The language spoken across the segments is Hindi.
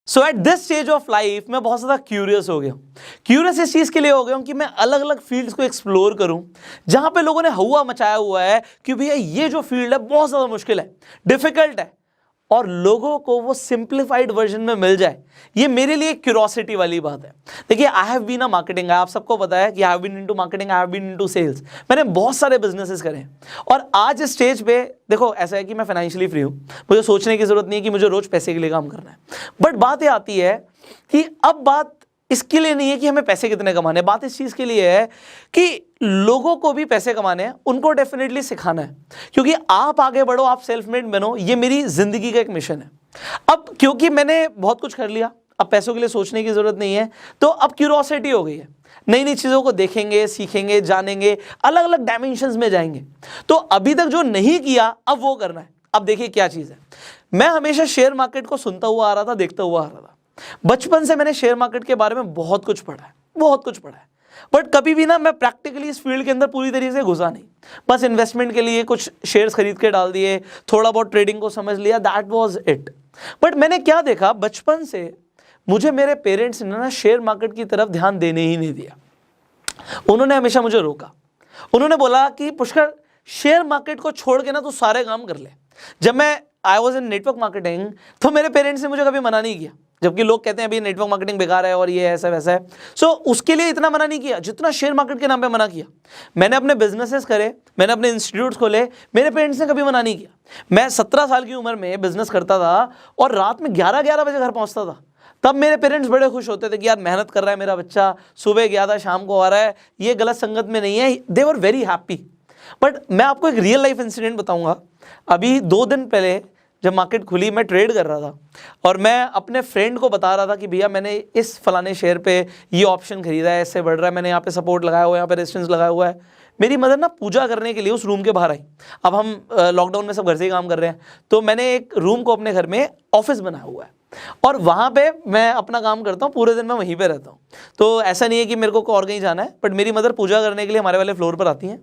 So at this stage of life मैं बहुत ज़्यादा क्यूरियस हो गया हूँ। क्यूरियस इस चीज़ के लिए हो गया हूँ कि मैं अलग अलग फील्ड्स को एक्सप्लोर करूँ जहाँ पे लोगों ने हवा मचाया हुआ है कि भैया ये जो फील्ड है बहुत ज़्यादा मुश्किल है, डिफिकल्ट है, और लोगों को वो सिंप्लीफाइड वर्जन में मिल जाए। ये मेरे लिए क्यूरोसिटी वाली बात है। देखिए, I have been a marketing, आप सबको पता है कि I have been into marketing, I have been into sales. मैंने बहुत सारे बिजनेसेस करे हैं और आज इस स्टेज पे देखो ऐसा है कि मैं फाइनेंशियली फ्री हूँ, मुझे सोचने की जरूरत नहीं है कि मुझे रोज पैसे के लिए काम करना है। बट बात ये आती है कि अब बात इसके लिए नहीं है कि हमें पैसे कितने कमाने, बात इस चीज़ के लिए है कि लोगों को भी पैसे कमाने हैं, उनको डेफिनेटली सिखाना है, क्योंकि आप आगे बढ़ो, आप सेल्फ मेड बनो, ये मेरी जिंदगी का एक मिशन है। अब क्योंकि मैंने बहुत कुछ कर लिया, अब पैसों के लिए सोचने की जरूरत नहीं है, तो अब क्यूरोसिटी हो गई है, नई नई चीज़ों को देखेंगे, सीखेंगे, जानेंगे, अलग अलग डायमेंशंस में जाएंगे। तो अभी तक जो नहीं किया अब वो करना है। अब देखिए क्या चीज़ है, मैं हमेशा शेयर मार्केट को सुनता हुआ आ रहा था, देखता हुआ आ रहा था। बचपन से मैंने शेयर मार्केट के बारे में बहुत कुछ पढ़ा है, बहुत कुछ पढ़ा है, बट कभी भी ना मैं प्रैक्टिकली इस फील्ड के अंदर पूरी तरीके से घुसा नहीं। बस इन्वेस्टमेंट के लिए कुछ शेयर्स खरीद के डाल दिए, थोड़ा बहुत ट्रेडिंग को समझ लिया, दैट वाज इट। बट मैंने क्या देखा, बचपन से मुझे मेरे पेरेंट्स ने ना शेयर मार्केट की तरफ ध्यान देने ही नहीं दिया। उन्होंने हमेशा मुझे रोका। उन्होंने बोला कि पुष्कर, शेयर मार्केट को छोड़ के ना तू सारे काम कर ले। जब मैं I was in network marketing तो मेरे पेरेंट्स ने मुझे कभी मना नहीं किया, जबकि लोग कहते हैं अभी नेटवर्क मार्केटिंग बेकार है और ये ऐसा वैसा है। सो उसके लिए इतना मना नहीं किया जितना शेयर मार्केट के नाम पे मना किया। मैंने अपने बिजनेसेस करे, मैंने अपने इंस्टीट्यूट्स खोले, मेरे पेरेंट्स ने कभी मना नहीं किया। मैं 17 साल की उम्र में बिजनेस करता था और रात में 11-11 बजे घर पहुंचता था। तब मेरे पेरेंट्स बड़े खुश होते थे कि यार मेहनत कर रहा है मेरा बच्चा, सुबह गया था शाम को आ रहा है, ये गलत संगत में नहीं है। दे वर वेरी हैप्पी। बट मैं आपको एक रियल लाइफ इंसिडेंट बताऊंगा। अभी 2 दिन पहले जब मार्केट खुली, मैं ट्रेड कर रहा था और मैं अपने फ्रेंड को बता रहा था कि भैया मैंने इस फलाने शेयर पे ये ऑप्शन खरीदा है, इससे बढ़ रहा है, मैंने यहाँ पे सपोर्ट लगाया हुआ है, यहाँ पे रेजिस्टेंस लगाया हुआ है। मेरी मदर ना पूजा करने के लिए उस रूम के बाहर आई। अब हम लॉकडाउन में सब घर से ही काम कर रहे हैं, तो मैंने एक रूम को अपने घर में ऑफिस बनाया हुआ है और वहाँ पे मैं अपना काम करता हूँ, पूरे दिन मैं वहीं पे रहता हूँ। तो ऐसा नहीं है कि मेरे को और कहीं जाना है, बट मेरी मदर पूजा करने के लिए हमारे वाले फ्लोर पर आती हैं।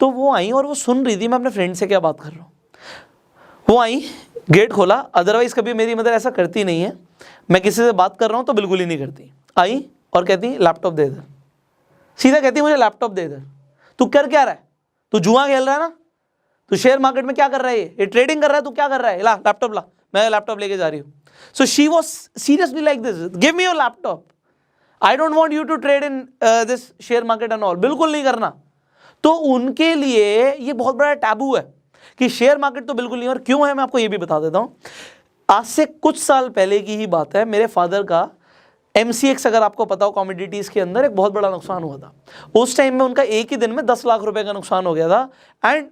तो वो आई और वो सुन रही थी मैं अपने फ्रेंड से क्या बात कर रहा हूँ। वो आई, गेट खोला, अदरवाइज कभी मेरी मदर ऐसा करती नहीं है, मैं किसी से बात कर रहा हूँ तो बिल्कुल ही नहीं करती। आई और कहती लैपटॉप दे इधर, सीधा कहती मुझे लैपटॉप दे इधर। तू कर क्या रहा है, तू जुआ खेल रहा है ना, तू शेयर मार्केट में क्या कर रहा है, ये ट्रेडिंग कर रहा है, तू क्या कर रहा है, ला लैपटॉप ला, मैं लैपटॉप लेके जा रही हूँ। So she was seriously like this, give me your laptop, I don't want you to trade in this share market and all, बिल्कुल नहीं करना। तो उनके लिए ये बहुत बड़ा टैबू है कि शेयर मार्केट तो बिल्कुल नहीं। और क्यों है मैं आपको ये भी बता देता हूं। आज से कुछ साल पहले की ही बात है, मेरे फादर का MCX, अगर आपको पता हो, कमोडिटीज के अंदर एक बहुत बड़ा नुकसान हुआ था। उस टाइम में उनका एक ही दिन में 10 लाख रुपए का नुकसान हो गया था एंड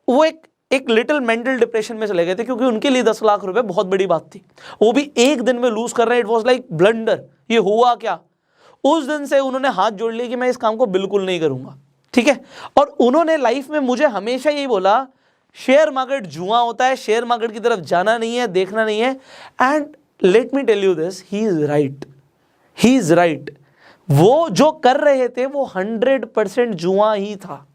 वो एक लिटिल मेंटल डिप्रेशन में चले गए थे, क्योंकि उनके लिए 10 लाख रुपए बहुत बड़ी बात थी, वो भी एक दिन में लूज कर रहे हैं। इट वॉज लाइक ब्लंडर, ये हुआ क्या। उस दिन से उन्होंने हाथ जोड़ लिया कि मैं इस काम को बिल्कुल नहीं करूंगा, ठीक है। और उन्होंने लाइफ में मुझे हमेशा यही बोला, शेयर मार्केट जुआ होता है, शेयर मार्केट की तरफ जाना नहीं है, देखना नहीं है। And let me tell you this, he is right, he is right. वो जो कर रहे थे वो 100% जुआ ही था।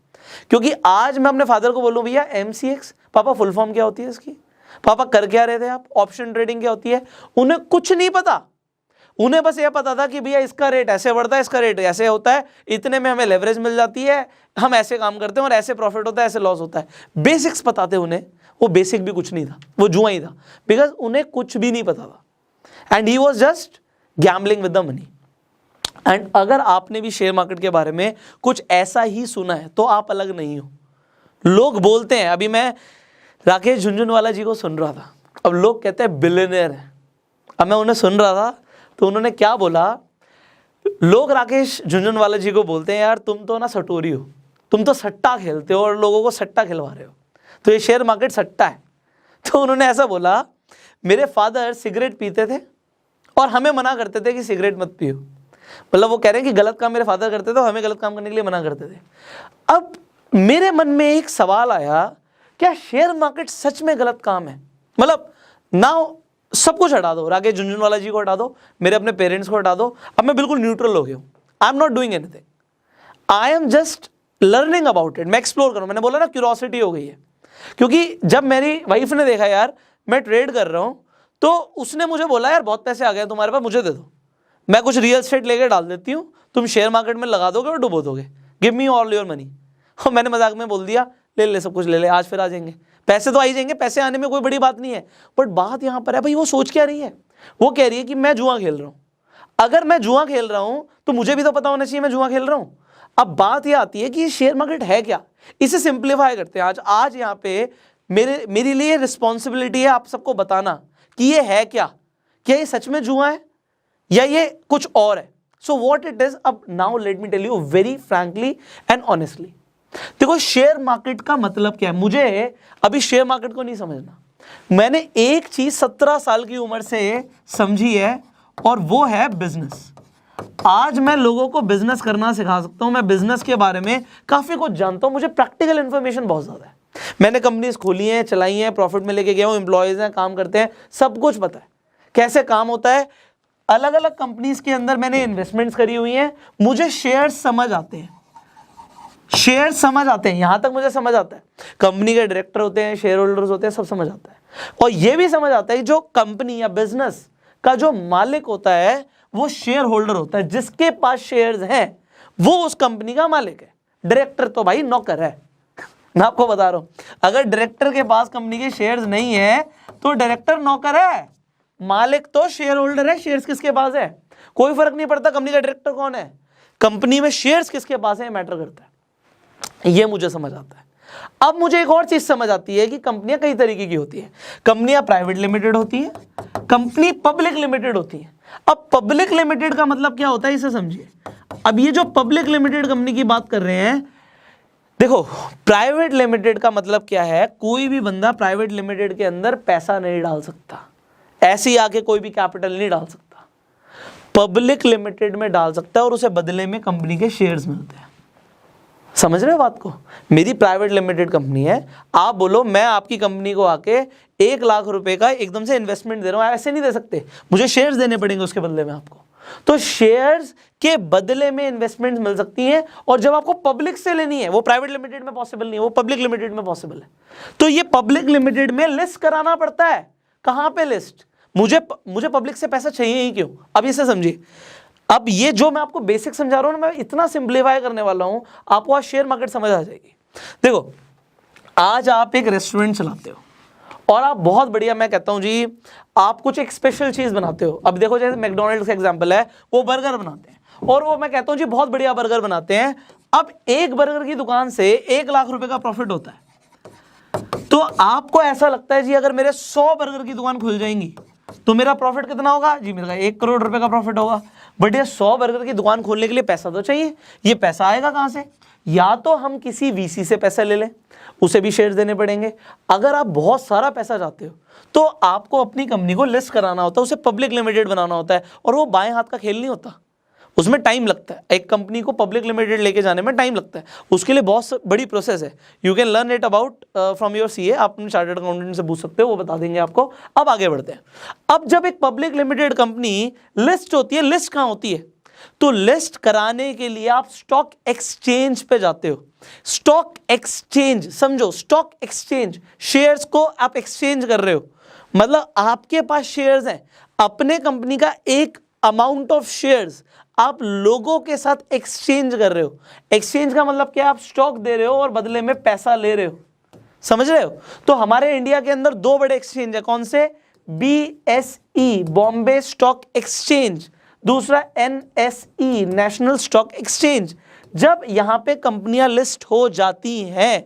क्योंकि आज मैं अपने फादर को बोलूं भैया MCX, पापा फुल फॉर्म क्या होती है इसकी, पापा कर क्या रहे थे आप, ऑप्शन ट्रेडिंग क्या होती है, उन्हें कुछ नहीं पता। उन्हें बस ये पता था कि भैया इसका रेट ऐसे बढ़ता है, इसका रेट ऐसे होता है, इतने में हमें लेवरेज मिल जाती है, हम ऐसे काम करते हैं और ऐसे प्रॉफिट होता है, ऐसे लॉस होता है। बेसिक्स पता थे उन्हें, वो बेसिक भी कुछ नहीं था, वो जुआ ही था, बिकॉज उन्हें कुछ भी नहीं पता था। And he was just gambling with the money. And अगर आपने भी शेयर मार्केट के बारे में कुछ ऐसा ही सुना है तो आप अलग नहीं हो। लोग बोलते हैं, अभी मैं राकेश झुनझुनवाला जी को सुन रहा था, अब लोग कहते हैं बिलियनियर है। अब मैं उन्हें सुन रहा था तो उन्होंने क्या बोला, लोग राकेश झुनझुनवाला जी को बोलते हैं यार तुम तो ना सटोरी हो, तुम तो सट्टा खेलते हो और लोगों को सट्टा खिलवा रहे हो, तो ये शेयर मार्केट सट्टा है। तो उन्होंने ऐसा बोला, मेरे फादर सिगरेट पीते थे और हमें मना करते थे कि सिगरेट मत पियो। मतलब वो कह रहे हैं कि गलत काम मेरे फादर करते थे और हमें गलत काम करने के लिए मना करते थे। अब मेरे मन में एक सवाल आया, क्या शेयर मार्केट सच में गलत काम है? मतलब नाउ सब कुछ हटा दो, राकेश झुनझुनवाला जी को हटा दो, मेरे अपने पेरेंट्स को हटा दो, अब मैं बिल्कुल न्यूट्रल हो गया हूँ। I am not doing anything, I am just learning about it. मैं एक्सप्लोर करूँ, मैंने बोला ना क्यूरोसिटी हो गई है। क्योंकि जब मेरी वाइफ ने देखा यार मैं ट्रेड कर रहा हूँ, तो उसने मुझे बोला यार बहुत पैसे आ गए तुम्हारे पास, मुझे दे दो, मैं कुछ रियल एस्टेट लेके डाल देती हूँ, तुम शेयर मार्केट में लगा दोगे और डुबो दोगे, give me all your money. और मैंने मजाक में बोल दिया ले ले सब कुछ ले ले, आज फिर आ जाएंगे पैसे, तो आ ही जाएंगे, पैसे आने में कोई बड़ी बात नहीं है। बट बात यहाँ पर है भाई वो सोच क्या रही है, वो कह रही है कि मैं जुआ खेल रहा हूँ। अगर मैं जुआ खेल रहा हूँ तो मुझे भी तो पता होना चाहिए मैं जुआ खेल रहा हूँ। अब बात ये आती है कि शेयर मार्केट है क्या, इसे सिंप्लीफाई करते हैं। आज यहाँ पे मेरे लिए रिस्पॉन्सिबिलिटी है आप सबको बताना कि ये है क्या ये सच में जुआ है या ये कुछ और है। सो वॉट इट इज, अब now let me tell you very frankly and honestly. देखो शेयर मार्केट का मतलब क्या है, मुझे अभी शेयर मार्केट को नहीं समझना, मैंने एक चीज 17 साल की उम्र से समझी है और वो है बिजनेस। आज मैं लोगों को बिजनेस करना सिखा सकता हूं, मैं बिजनेस के बारे में काफी कुछ जानता हूं, मुझे प्रैक्टिकल इंफॉर्मेशन बहुत ज्यादा है, मैंने कंपनीज खोली हैं, चलाई हैं, प्रॉफिट में लेके गया हूं, एम्प्लॉयज हैं, काम करते हैं, सब कुछ पता है कैसे काम होता है। अलग अलग कंपनीज के अंदर मैंने इन्वेस्टमेंट्स करी हुई हैं, मुझे शेयर्स समझ आते हैं, शेयर समझ आते हैं, यहां तक मुझे समझ आता है। कंपनी के डायरेक्टर होते हैं, शेयर होल्डर्स होते हैं, सब समझ आता है। और यह भी समझ आता है जो कंपनी या बिजनेस का जो मालिक होता है वो शेयर होल्डर होता है, जिसके पास शेयर्स हैं वो उस कंपनी का मालिक है। डायरेक्टर तो भाई नौकर है, मैं आपको बता रहा हूं, अगर डायरेक्टर के पास कंपनी के शेयर्स नहीं है तो डायरेक्टर नौकर है, मालिक तो शेयर होल्डर है। शेयर्स किसके पास है कोई फर्क नहीं पड़ता, कंपनी का डायरेक्टर कौन है, कंपनी में शेयर्स किसके पास है मैटर करता है। ये मुझे समझ आता है। अब मुझे एक और चीज समझ आती है कि कंपनियां कई तरीके की होती है, कंपनियां प्राइवेट लिमिटेड होती है, कंपनी पब्लिक लिमिटेड होती है। अब पब्लिक लिमिटेड का मतलब क्या होता है इसे समझिए। अब ये जो पब्लिक लिमिटेड कंपनी की बात कर रहे हैं, देखो प्राइवेट लिमिटेड का मतलब क्या है, कोई भी बंदा प्राइवेट लिमिटेड के अंदर पैसा नहीं डाल सकता, ऐसे ही आके कोई भी कैपिटल नहीं डाल सकता, पब्लिक लिमिटेड में डाल सकता है और उसे बदले में कंपनी के शेयर्स मिलते हैं। समझ रहे हो बात को, मेरी प्राइवेट लिमिटेड कंपनी है, आप बोलो मैं आपकी कंपनी को आके 1 लाख रुपए का एकदम से इन्वेस्टमेंट दे रहा हूं, ऐसे नहीं दे सकते, मुझे शेयर्स देने पड़ेंगे उसके बदले में आपको। तो शेयर्स के बदले में इन्वेस्टमेंट्स मिल सकती हैं, और जब आपको पब्लिक से लेनी है वो प्राइवेट लिमिटेड में पॉसिबल नहीं है, वो पब्लिक लिमिटेड में पॉसिबल है। तो ये पब्लिक लिमिटेड में लिस्ट कराना पड़ता है। कहां पे लिस्ट, मुझे पब्लिक से पैसा चाहिए ही क्यों, अब इसे समझिए। अब ये जो मैं आपको बेसिक समझा रहा हूं ना, मैं इतना सिंप्लीफाई करने वाला हूं, आपको आज शेयर मार्केट समझ आ जाएगी। देखो आज आप एक रेस्टोरेंट चलाते हो और आप बहुत बढ़िया, मैं कहता हूं जी आप कुछ एक स्पेशल चीज बनाते हो। अब देखो जैसे मैकडॉनल्ड्स का एग्जांपल है, वो बर्गर बनाते हैं और वो मैं कहता हूं जी बहुत बढ़िया बर्गर बनाते हैं। अब एक बर्गर की दुकान से 1 लाख रुपए का प्रॉफिट होता है, तो आपको ऐसा लगता है जी अगर मेरे 100 बर्गर की दुकान खुल जाएंगी तो मेरा प्रॉफिट कितना होगा जी, मेरा 1 करोड़ रुपए का प्रॉफिट होगा। बट ये 100 बर्गर की दुकान खोलने के लिए पैसा तो चाहिए, ये पैसा आएगा कहां से, या तो हम किसी वीसी से पैसा ले लें, उसे भी शेयर्स देने पड़ेंगे। अगर आप बहुत सारा पैसा चाहते हो तो आपको अपनी कंपनी को लिस्ट कराना होता है, उसे पब्लिक लिमिटेड बनाना होता है, और वो बाएं हाथ का खेल नहीं होता, उसमें टाइम लगता है। एक कंपनी को पब्लिक लिमिटेड लेके जाने में टाइम लगता है, उसके लिए बहुत बड़ी प्रोसेस है। You can learn it about from your CA, आप अपने चार्टर्ड अकाउंटेंट से पूछ सकते हो, वो बता देंगे आपको। अब आगे बढ़ते हैं। अब जब एक पब्लिक लिमिटेड कंपनी लिस्ट होती है, लिस्ट कहां होती है, तो लिस्ट कराने के लिए आप स्टॉक एक्सचेंज पे जाते हो। स्टॉक एक्सचेंज समझो, स्टॉक एक्सचेंज, शेयर्स को आप एक्सचेंज कर रहे हो, मतलब आपके पास शेयर्स हैं, अपने कंपनी का एक अमाउंट ऑफ शेयर्स आप लोगों के साथ एक्सचेंज कर रहे हो। एक्सचेंज का मतलब क्या, आप स्टॉक दे रहे हो और बदले में पैसा ले रहे हो, समझ रहे हो। तो हमारे इंडिया के अंदर 2 बड़े एक्सचेंज है, कौन से, BSE बॉम्बे स्टॉक एक्सचेंज, दूसरा NSE नेशनल स्टॉक एक्सचेंज। जब यहां पे कंपनियां लिस्ट हो जाती हैं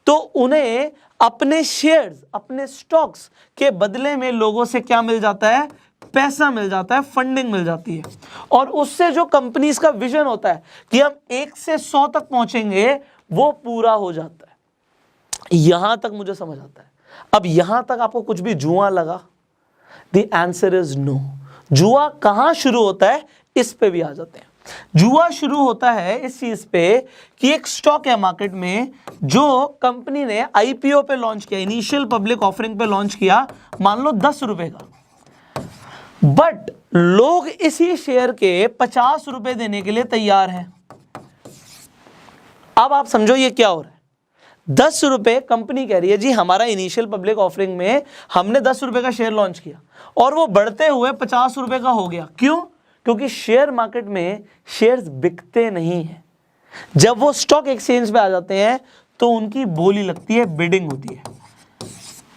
तो उन्हें अपने शेयर्स, अपने स्टॉक्स के बदले में लोगों से क्या मिल जाता है, पैसा मिल जाता है, फंडिंग मिल जाती है, और उससे जो कंपनीज का विजन होता है कि हम 1 से 100 तक पहुंचेंगे, वो पूरा हो जाता है। यहां तक मुझे समझ आता है। अब यहां तक आपको कुछ भी जुआ लगा, द आंसर इज नो। जुआ कहां शुरू होता है, इस पे भी आ जाते हैं। जुआ शुरू होता है इस चीज पे कि एक स्टॉक है मार्केट में, जो कंपनी ने IPO पे लॉन्च किया, इनिशियल पब्लिक ऑफरिंग पे लॉन्च किया, मान लो 10 रुपए का, बट लोग इसी शेयर के 50 रुपए देने के लिए तैयार हैं। अब आप समझो ये क्या हो रहा है, 10 रुपए कंपनी कह रही है जी, हमारा इनिशियल पब्लिक ऑफरिंग में हमने 10 रुपए का शेयर लॉन्च किया और वो बढ़ते हुए 50 रुपए का हो गया। क्यों? क्योंकि शेयर मार्केट में शेयर्स बिकते नहीं है। जब वो स्टॉक एक्सचेंज पे आ जाते हैं तो उनकी बोली लगती है, बिडिंग होती है।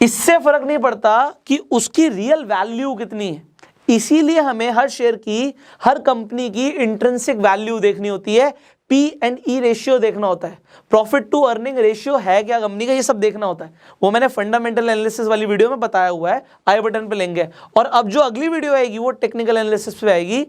इससे फर्क नहीं पड़ता कि उसकी रियल वैल्यू कितनी है। इसीलिए हमें हर शेयर की, हर कंपनी की इंट्रिंसिक वैल्यू देखनी होती है, P/E रेशियो देखना होता है, प्रॉफिट टू अर्निंग रेशियो है क्या कंपनी का, ये सब देखना होता है। वो मैंने फंडामेंटल एनालिसिस वाली वीडियो में बताया हुआ है, आई बटन पे लिंक है। और अब जो अगली वीडियो आएगी वो टेक्निकल एनालिसिस पे आएगी,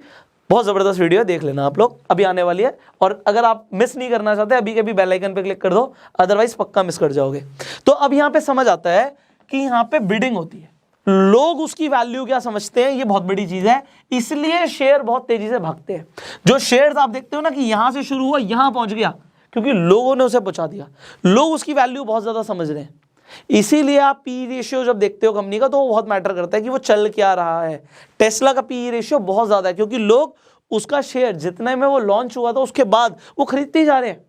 बहुत जबरदस्त वीडियो है, देख लेना आप लोग, अभी आने वाली है। और अगर आप मिस नहीं करना चाहते अभी के भी बेल आइकन पे क्लिक कर दो, अदरवाइज पक्का मिस कर जाओगे। तो अब यहाँ पे समझ आता है कि यहाँ पे बिडिंग होती है, लोग उसकी वैल्यू क्या समझते हैं, ये बहुत बड़ी चीज है। इसलिए शेयर बहुत तेजी से भागते हैं। जो शेयर्स आप देखते हो ना कि यहां से शुरू हुआ यहां पहुंच गया, क्योंकि लोगों ने उसे पहुंचा दिया, लोग उसकी वैल्यू बहुत ज्यादा समझ रहे हैं। इसीलिए आप पी रेशियो जब देखते हो कंपनी का तो वो बहुत मैटर करता है कि वो चल क्या रहा है। टेस्ला का पी रेशियो बहुत ज्यादा है, क्योंकि लोग उसका शेयर जितने में वो लॉन्च हुआ था उसके बाद वो खरीदते ही जा रहे हैं,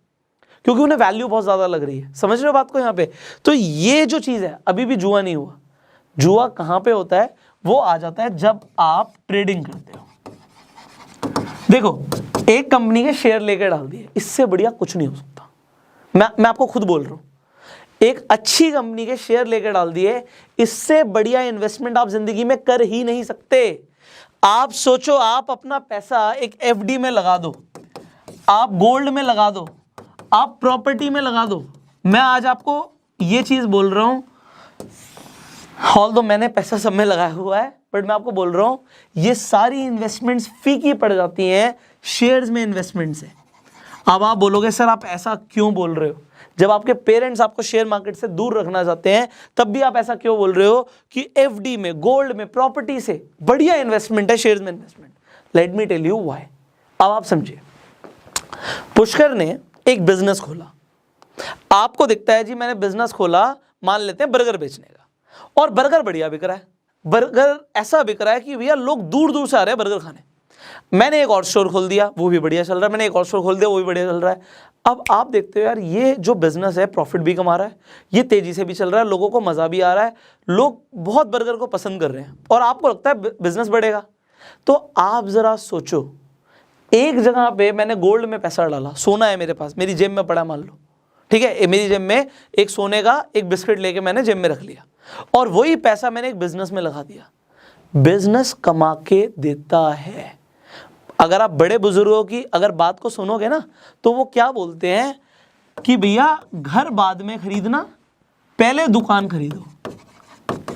क्योंकि उन्हें वैल्यू बहुत ज्यादा लग रही है। समझ रहे हो बात को यहाँ पे? तो ये जो चीज है, अभी भी जुआ नहीं हुआ। जुआ कहां पे होता है? वो आ जाता है जब आप ट्रेडिंग करते हो। देखो, एक कंपनी के शेयर लेकर डाल दिए, इससे बढ़िया कुछ नहीं हो सकता। मैं आपको खुद बोल रहा हूं, एक अच्छी कंपनी के शेयर लेकर डाल दिए, इससे बढ़िया इन्वेस्टमेंट आप जिंदगी में कर ही नहीं सकते। आप सोचो, आप अपना पैसा एक FD में लगा दो, आप गोल्ड में लगा दो, आप प्रॉपर्टी में लगा दो। मैं आज आपको ये चीज बोल रहा हूं, ऑल्दो मैंने पैसा सब में लगाया हुआ है, बट मैं आपको बोल रहा हूं ये सारी इन्वेस्टमेंट्स फीकी पड़ जाती हैं शेयर्स में इन्वेस्टमेंट से। अब आप बोलोगे सर आप ऐसा क्यों बोल रहे हो? जब आपके पेरेंट्स आपको शेयर मार्केट से दूर रखना चाहते हैं तब भी आप ऐसा क्यों बोल रहे हो कि FD में, गोल्ड में, प्रॉपर्टी से बढ़िया इन्वेस्टमेंट है शेयर्स में investment? Let me tell you why. अब आप समझिए, पुष्कर ने एक बिजनेस खोला। आपको दिखता है जी मैंने बिजनेस खोला, मान लेते हैं बर्गर बेचने का, और बर्गर बढ़िया बिक रहा है, बर्गर ऐसा बिक रहा है कि भैया लोग दूर दूर से आ रहे हैं बर्गर खाने। मैंने एक और स्टोर खोल दिया, वो भी बढ़िया चल रहा है, मैंने एक और स्टोर खोल दिया, वो भी बढ़िया चल रहा है। अब आप देखते हो यार, ये जो बिजनेस है प्रॉफिट भी कमा रहा है, ये तेजी से भी चल रहा है, लोगों को मजा भी आ रहा है, लोग बहुत बर्गर को पसंद कर रहे हैं, और आपको लगता है बिजनेस बढ़ेगा। तो आप जरा सोचो, एक जगह पे मैंने गोल्ड में पैसा डाला, सोना है मेरे पास, मेरी जेब में पड़ा मान लो, ठीक है, मेरी जेब में एक सोने का एक बिस्किट लेके मैंने जेब में रख लिया, और वही पैसा मैंने एक बिजनेस में लगा दिया। बिजनेस कमा के देता है। अगर आप बड़े बुजुर्गों की अगर बात को सुनोगे ना, तो वो क्या बोलते हैं कि भैया घर बाद में खरीदना, पहले दुकान खरीदो।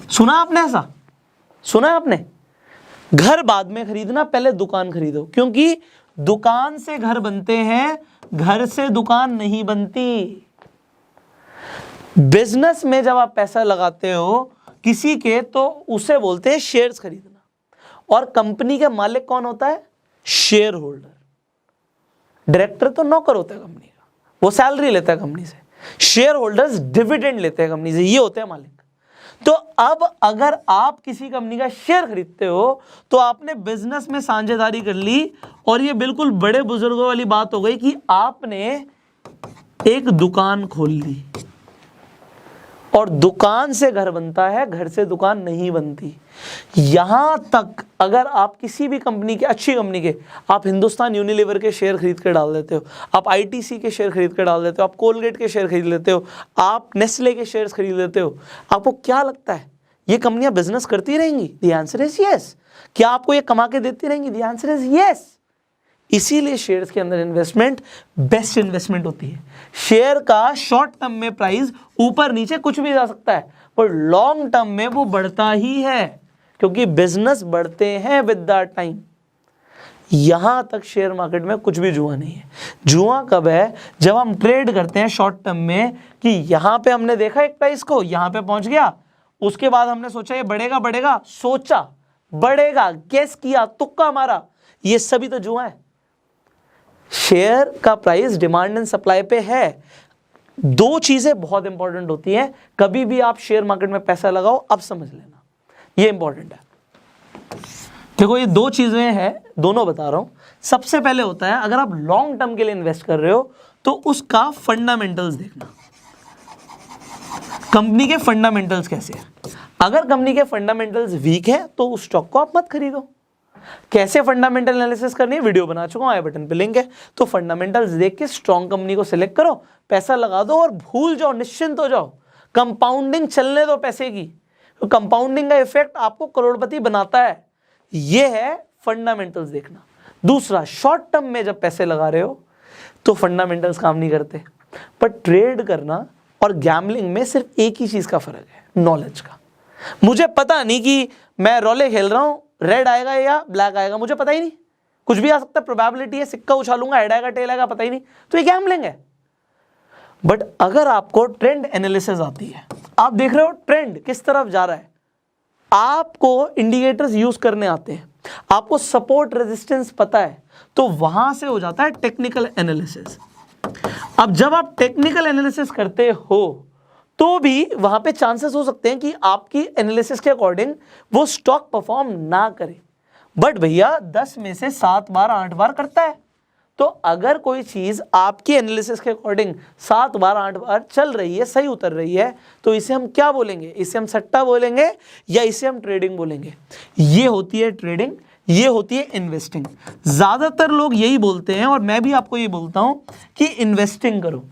सुना आपने ऐसा? सुना आपने? घर बाद में खरीदना, पहले दुकान खरीदो, क्योंकि दुकान से घर बनते हैं, घर से दुकान नहीं बनती। बिजनेस में जब आप पैसा लगाते हो किसी के, तो उसे बोलते हैं शेयर्स खरीदना। और कंपनी के मालिक कौन होता है? Share holder. डायरेक्टर तो नौकर होता है कंपनी का, वो सैलरी लेता है कंपनी से। शेयर होल्डर्स डिविडेंड लेते हैं कंपनी से, ये होते हैं मालिक। तो अब अगर आप किसी कंपनी का शेयर खरीदते हो तो आपने बिजनेस में साझेदारी कर ली, और ये बिल्कुल बड़े बुजुर्गों वाली बात हो गई कि आपने एक दुकान खोल ली, और दुकान से घर बनता है, घर से दुकान नहीं बनती। यहां तक अगर आप किसी भी कंपनी के, अच्छी कंपनी के, आप हिंदुस्तान यूनिलीवर के शेयर खरीद कर डाल देते हो, आप ITC के शेयर खरीद कर डाल देते हो, आप कोलगेट के शेयर खरीद लेते हो, आप नेस्ले के शेयर्स खरीद लेते हो, आपको क्या लगता है ये कंपनियां बिजनेस करती रहेंगी? The answer is yes. क्या आपको ये कमा के देती रहेंगी? The answer is yes. इसीलिए शेयर्स के अंदर इन्वेस्टमेंट बेस्ट इन्वेस्टमेंट होती है। शेयर का शॉर्ट टर्म में प्राइस ऊपर नीचे कुछ भी जा सकता है, पर लॉन्ग टर्म में वो बढ़ता ही है, क्योंकि बिजनेस बढ़ते हैं विद द टाइम। यहां तक शेयर मार्केट में कुछ भी जुआ नहीं है। जुआ कब है? जब हम ट्रेड करते हैं शॉर्ट टर्म में, कि यहां पे हमने देखा एक प्राइस को, यहां पे पहुंच गया, उसके बाद हमने सोचा ये बढ़ेगा बढ़ेगा, सोचा बढ़ेगा, गेस किया, तुक्का मारा, ये सभी तो जुआ है। शेयर का प्राइस डिमांड एंड सप्लाई पे है। दो चीजें बहुत इंपॉर्टेंट होती हैं, कभी भी आप शेयर मार्केट में पैसा लगाओ, अब समझ लेना, ये इंपॉर्टेंट है। देखो, ये दो चीजें हैं, दोनों बता रहा हूं। सबसे पहले होता है, अगर आप लॉन्ग टर्म के लिए इन्वेस्ट कर रहे हो तो उसका फंडामेंटल्स देखना। कंपनी के फंडामेंटल्स कैसे हैं। अगर कंपनी के फंडामेंटल्स वीक है तो उस स्टॉक को आप मत खरीदो। कैसे फंडामेंटल एनालिसिस करनी है वीडियो बना चुका हूं, आई बटन पे लिंक है। तो फंडामेंटल्स देख के स्ट्रॉन्ग कंपनी को सिलेक्ट करो, पैसा लगा दो और भूल जाओ, निश्चिंत हो जाओ। कंपाउंडिंग चलने दो पैसे की, तो कंपाउंडिंग का इफेक्ट आपको करोड़पति बनाता है। यह है फंडामेंटल्स देखना। दूसरा, शॉर्ट टर्म में जब पैसे लगा रहे हो तो फंडामेंटल्स काम नहीं करते, पर ट्रेड करना और गैम्बलिंग में सिर्फ एक ही चीज का फर्क है, नॉलेज का। मुझे पता नहीं कि मैं रोले खेल रहा हूं, रेड आएगा या ब्लैक आएगा, मुझे पता ही नहीं, कुछ भी आ सकता है, प्रोबेबिलिटी है, सिक्का उछालूंगा, हेड आएगा टेल आएगा, पता ही नहीं, तो ये गैम्बलिंग है। बट अगर आपको ट्रेंड एनालिसिस आती है, आप देख रहे हो ट्रेंड किस तरफ जा रहा है, आपको इंडिकेटर्स यूज करने आते हैं, आपको सपोर्ट रेजिस्टेंस पता है, तो वहां से हो जाता है टेक्निकल एनालिसिस। अब जब आप टेक्निकल एनालिसिस करते हो तो भी वहां पे चांसेस हो सकते हैं कि आपकी एनालिसिस के अकॉर्डिंग वो स्टॉक परफॉर्म ना करे, बट भैया 10 में से 7 बार 8 बार करता है। तो अगर कोई चीज आपकी एनालिसिस के अकॉर्डिंग 7 बार 8 बार चल रही है, सही उतर रही है, तो इसे हम क्या बोलेंगे, इसे हम सट्टा बोलेंगे या इसे हम ट्रेडिंग बोलेंगे। ये होती है ट्रेडिंग, ये होती है इन्वेस्टिंग। ज्यादातर लोग यही बोलते हैं और मैं भी आपको ये बोलता हूं कि इन्वेस्टिंग करो।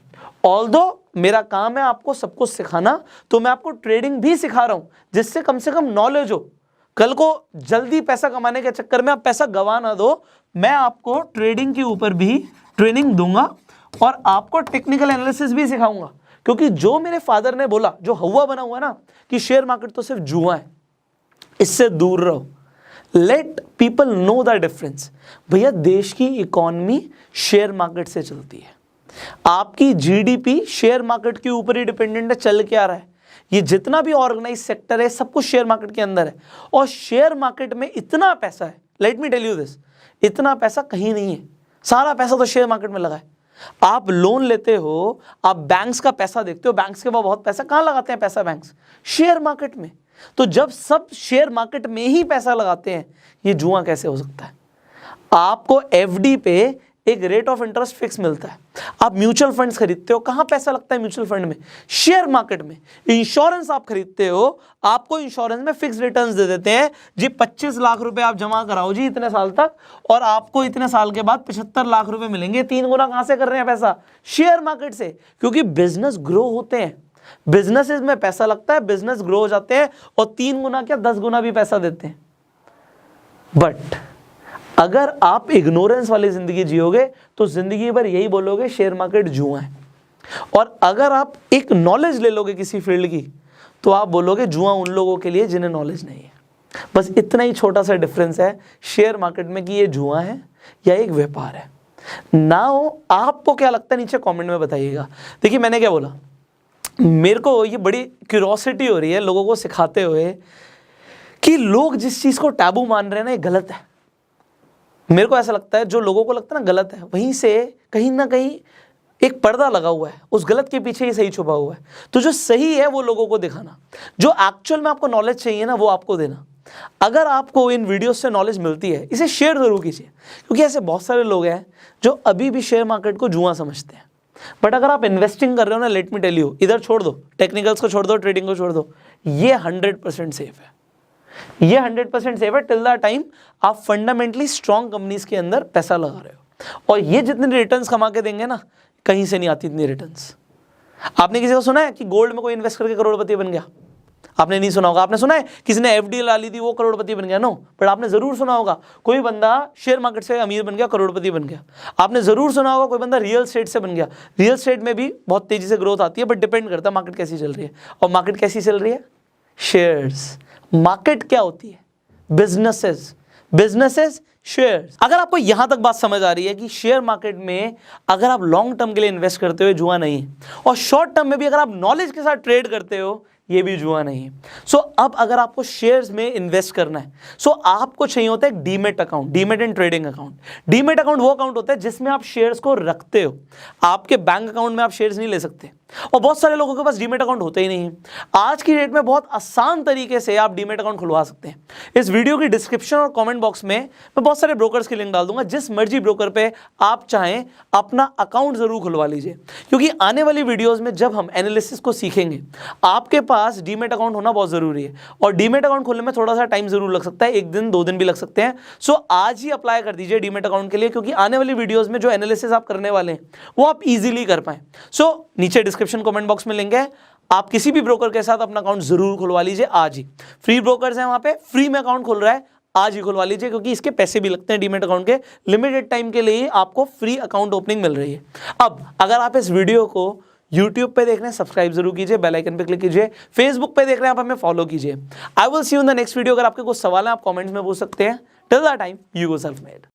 ऑल्दो मेरा काम है आपको सब कुछ सिखाना, तो मैं आपको ट्रेडिंग भी सिखा रहा हूं, जिससे कम से कम नॉलेज हो। कल को जल्दी पैसा कमाने के चक्कर में आप पैसा गवा ना दो। मैं आपको ट्रेडिंग के ऊपर भी ट्रेनिंग दूंगा और आपको टेक्निकल एनालिसिस भी सिखाऊंगा, क्योंकि जो मेरे फादर ने बोला, जो हवा बना हुआ ना कि शेयर मार्केट तो सिर्फ जुआ है, इससे दूर रहो। Let people know the difference. भैया देश की इकोनॉमी शेयर मार्केट से चलती है, आपकी जीडीपी शेयर मार्केट के ऊपर ही डिपेंडेंट है, चल के आ रहा है। ये जितना भी ऑर्गेनाइज सेक्टर है सब कुछ शेयर मार्केट के अंदर है, और शेयर मार्केट में इतना पैसा है, let me tell you this, इतना पैसा कहीं नहीं है, सारा पैसा तो शेयर मार्केट में लगा है। आप लोन लेते हो, आप बैंक्स का पैसा देखते हो, बैंक्स के पास बहुत पैसा, कहां लगाते हैं पैसा बैंक्स, शेयर मार्केट में। तो जब सब शेयर मार्केट में ही पैसा लगाते हैं, ये जुआ कैसे हो सकता है। आपको एफडी पे एक रेट ऑफ इंटरेस्ट फिक्स मिलता है, आप म्यूचुअल फंड्स खरीदते हो, कहां पैसा लगता है म्यूचुअल फंड में, शेयर मार्केट में। इंश्योरेंस आप खरीदते हो, आपको इंश्योरेंस में फिक्स रिटर्न्स दे देते हैं जी, 25 लाख रुपए आप जमा कराओ जी इतने साल तक, और आपको इतने साल के बाद 75 लाख रुपए मिलेंगे। 3 गुना कहां से कर रहे हैं पैसा, शेयर मार्केट से, क्योंकि बिजनेस ग्रो होते हैं, बिजनेसेस में पैसा लगता है, बिजनेस ग्रो हो जाते हैं, और 3 गुना क्या 10 गुना भी पैसा देते हैं। बट अगर आप इग्नोरेंस वाली जिंदगी जियोगे तो जिंदगी भर यही बोलोगे शेयर मार्केट जुआ है, और अगर आप एक नॉलेज ले लोगे किसी फील्ड की, तो आप बोलोगे जुआ उन लोगों के लिए जिन्हें नॉलेज नहीं है। बस इतना ही छोटा सा डिफरेंस है शेयर मार्केट में कि ये जुआ है या एक व्यापार है। नाउ आपको क्या लगता है, नीचे कमेंट में बताइएगा। देखिए मैंने क्या बोला, मेरे को ये बड़ी क्यूरोसिटी हो रही है लोगों को सिखाते हुए कि लोग जिस चीज को टैबू मान रहे हैं ना, ये गलत है। मेरे को ऐसा लगता है जो लोगों को लगता है ना गलत है, वहीं से कहीं ना कहीं एक पर्दा लगा हुआ है, उस गलत के पीछे ही सही छुपा हुआ है। तो जो सही है वो लोगों को दिखाना, जो एक्चुअल में आपको नॉलेज चाहिए ना वो आपको देना। अगर आपको इन वीडियोस से नॉलेज मिलती है, इसे शेयर जरूर कीजिए, क्योंकि ऐसे बहुत सारे लोग हैं जो अभी भी शेयर मार्केट को जुआ समझते हैं। बट अगर आप इन्वेस्टिंग कर रहे हो ना, लेट मी टेल यू, इधर छोड़ दो, टेक्निकल्स को छोड़ दो, ट्रेडिंग को छोड़ दो, ये 100% सेफ है। ये 100% सेफ है टिल द टाइम आप फंडामेंटली स्ट्रॉन्ग कंपनीज के अंदर पैसा लगा रहे हो। और ये जितने रिटर्न्स कमा के देंगे ना, कहीं से नहीं आती इतनी रिटर्न्स। आपने किसी को सुना है कि गोल्ड में कोई इन्वेस्ट करके करोड़पति बन गया? आपने नहीं सुना होगा। आपने सुना है किसी ने एफडी ला ली थी वो करोड़पति बन गया? नो। बट आपने जरूर सुना होगा कोई बंदा शेयर मार्केट से अमीर बन गया, करोड़पति बन गया। आपने जरूर सुना होगा कोई बंदा रियल एस्टेट से बन गया। रियल एस्टेट में भी बहुत तेजी से ग्रोथ आती है, बट डिपेंड करता है मार्केट कैसी चल रही है। और मार्केट कैसी चल रही है? शेयर्स। मार्केट क्या होती है? बिजनेसेस। Businesses, shares. अगर आपको यहां तक बात समझ आ रही है कि शेयर मार्केट में अगर आप लॉन्ग टर्म के लिए इन्वेस्ट करते हो जुआ नहीं है, और शॉर्ट टर्म में भी अगर आप नॉलेज के साथ ट्रेड करते हो ये भी जुआ नहीं है। सो अब अगर आपको शेयर्स में इन्वेस्ट करना है, सो आपको चाहिए होता है एक demat account, demat and trading account. Demat account वो अकाउंट होता है जिसमें आप शेयर्स को रखते हो। आपके बैंक अकाउंट में आप शेयर्स नहीं ले सकते। और बहुत सारे लोगों के पास डीमेट अकाउंट होते ही नहीं है। आज की डेट में बहुत आसान तरीके से आप डीमेट अकाउंट खुलवा सकते हैं। इस वीडियो की डिस्क्रिप्शन और कमेंट बॉक्स में मैं बहुत सारे ब्रोकर्स की लिंक डाल दूंगा, जिस मर्जी ब्रोकर पे आप चाहें अपना अकाउंट जरूर खुलवा लीजिए, क्योंकि आने वाली वीडियोस में जब हम एनालिसिस को सीखेंगे आपके पास डीमेट अकाउंट होना बहुत जरूरी है। और डीमेट अकाउंट खोलने में थोड़ा सा टाइम जरूर लग सकता है, 1 दिन 2 दिन भी लग सकते हैं। सो आज ही अप्लाई कर दीजिए डीमेट अकाउंट के लिए, क्योंकि आने वाली वीडियोस में जो एनालिसिस आप करने वाले हैं वो आप इजीली कर पाए। सो नीचे डिस्क्रिप्शन कमेंट बॉक्स में लिंक है, आप किसी भी ब्रोकर के साथ अपना अकाउंट जरूर खुलवा लीजिए आज ही। फ्री ब्रोकर्स हैं वहां पे, फ्री में अकाउंट खुल रहा है, आज ही खुलवा लीजिए, क्योंकि इसके पैसे भी लगते हैं डीमेट अकाउंट के। लिमिटेड टाइम के लिए आपको फ्री अकाउंट ओपनिंग मिल रही है। अब अगर आप इस वीडियो को YouTube पे देख रहे हैं, सब्सक्राइब जरूर कीजिए, बेल आइकन पे क्लिक कीजिए। Facebook पे देख रहे हैं आप, हमें फॉलो कीजिए। I will see you in the next video. अगर आपके कुछ सवाल है आप कमेंट्स में पूछ सकते हैं। Till that time, you go self made.